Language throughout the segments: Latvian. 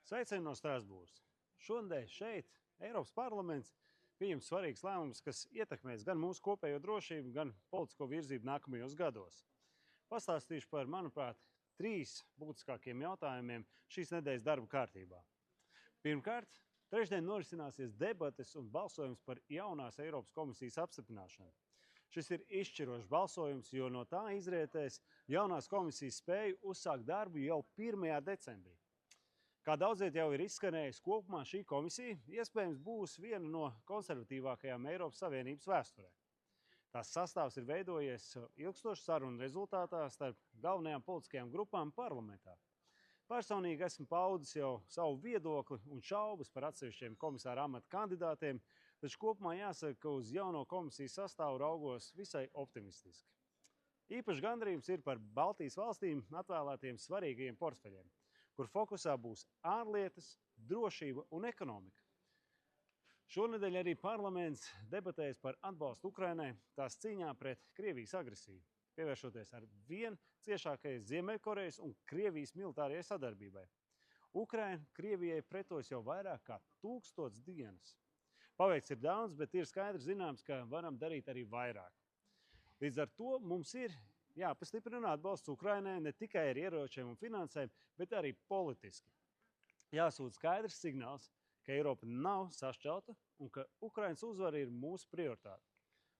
Sveicieni no Strasbūras. Šonadēļ šeit Eiropas parlaments pieņem svarīgs lēmums, kas ietekmēs gan mūsu kopējo drošību, gan politisko virzību nākamajos gados. Pastāstīšu par, manuprāt, 3 būtiskākiem jautājumiem šīs nedēļas darba kārtībā. Pirmkārt, trešdien norisināsies debates un balsojums par jaunās Eiropas komisijas apstiprināšanu. Šis ir izšķirošs balsojums, jo no tā izrietēs jaunās komisijas spēju uzsākt darbu jau 1. decembrī. Kā daudziet jau ir izskanējis, kopumā šī komisija iespējams būs viena no konservatīvākajām Eiropas Savienības vēsturē. Tās sastāvs ir veidojies ilgstošu sarunu rezultātā starp galvenajām politiskajām grupām parlamentā. Personīgi esmu paudis jau savu viedokli un šaubas par atsevišķiem komisāra amata kandidātiem, taču kopumā jāsaka, ka uz jauno komisijas sastāvu raugos visai optimistiski. Īpaši gandarījums ir par Baltijas valstīm atvēlētiem svarīgajiem portfeļiem, kur fokusā būs ārlietas, drošība un ekonomika. Šonedēļ arī parlaments debatēs par atbalstu Ukrainai tās cīņā pret Krievijas agresiju, pievēršoties ar vien ciešākajai Ziemeļkorejas un Krievijas militārajai sadarbībai. Ukraina Krievijai pretojas jau vairāk kā 1000 dienas. Paveikts ir daudz, bet ir skaidrs zināms, ka varam darīt arī vairāk. Līdz ar to mums ir jāpastiprina atbalsts Ukrainai ne tikai ar ieročiem un finansēm, bet arī politiski. Jāsūt skaidrs signāls, ka Eiropa nav sašķelta un ka Ukrainas uzvara ir mūsu prioritāte.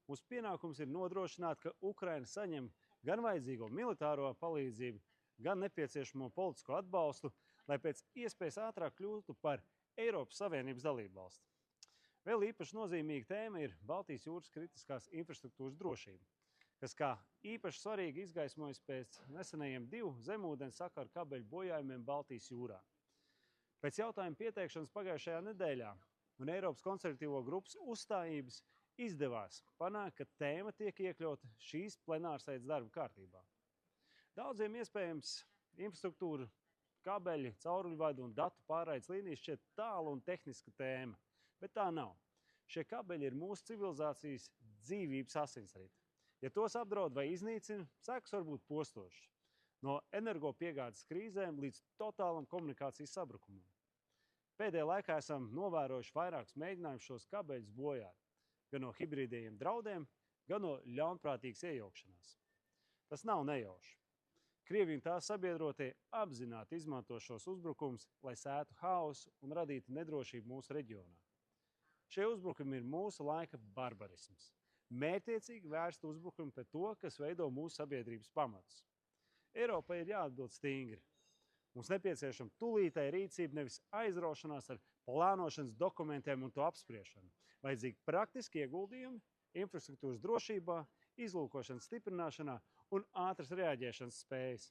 Mūsu pienākums ir nodrošināt, ka Ukraina saņem gan vajadzīgo militāro palīdzību, gan nepieciešamo politisko atbalstu, lai pēc iespējas ātrāk kļūtu par Eiropas Savienības dalībvalsti. Vēl īpaši nozīmīga tēma ir Baltijas jūras kritiskās infrastruktūras drošība, kas kā īpaši svarīgi izgaismojas pēc nesenajiem 2 zemūdens sakaru kabeļu bojājumiem Baltijas jūrā. Pēc jautājuma pieteikšanas pagājušajā nedēļā un Eiropas konservatīvo grupas uzstājības izdevās panākt, ka tēma tiek iekļauta šīs plenārsēdes darba kārtībā. Daudziem iespējams infrastruktūra, kabeļi, cauruļvadu un datu pārraides līnijas šķiet tālu un tehniska tēma, bet tā nav. Šie kabeļi ir mūsu civilizācijas dzīvības asinsrite. Ja tos apdraud vai iznīcina, sekas var būt postošas. No energopiegādes krīzēm līdz totālam komunikācijas sabrukumam. Pēdējā laikā esam novērojuši vairākus mēģinājumus šos kabeļus bojāt, gan no hibrīdiem draudiem, gan no ļaunprātīgas iejaukšanās. Tas nav nejauši. Krievija un tās sabiedrotie apzināti izmanto šos uzbrukumus, lai sētu haosu un radītu nedrošību mūsu reģionā. Šie uzbrukumi ir mūsu laika barbarisms. Mērķtiecīgi vērst uzbrukumi pret to, kas veido mūsu sabiedrības pamatus. Eiropai ir jāatbild stingri. Mums nepieciešama tūlītēja rīcība, nevis aizraušanās ar plānošanas dokumentiem un to apspriešanu. Vajadzīgi praktiski ieguldījumi infrastruktūras drošībā, izlūkošanas stiprināšanā un ātras reaģēšanas spējas.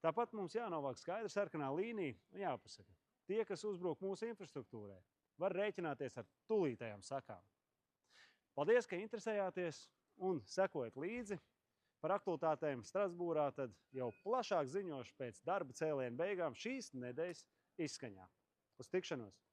Tāpat mums jānovāk skaidra sarkanā līnija un jāpasaka, tie, kas uzbruk mūsu infrastruktūrai, var rēķināties ar tūlītējām sakām. Paldies, ka interesējāties un sekojat līdzi. Par aktualitātēm Strasbūrā tad jau plašāk ziņošu pēc darba cēliena beigām šīs nedēļas izskaņā. Uz tikšanos!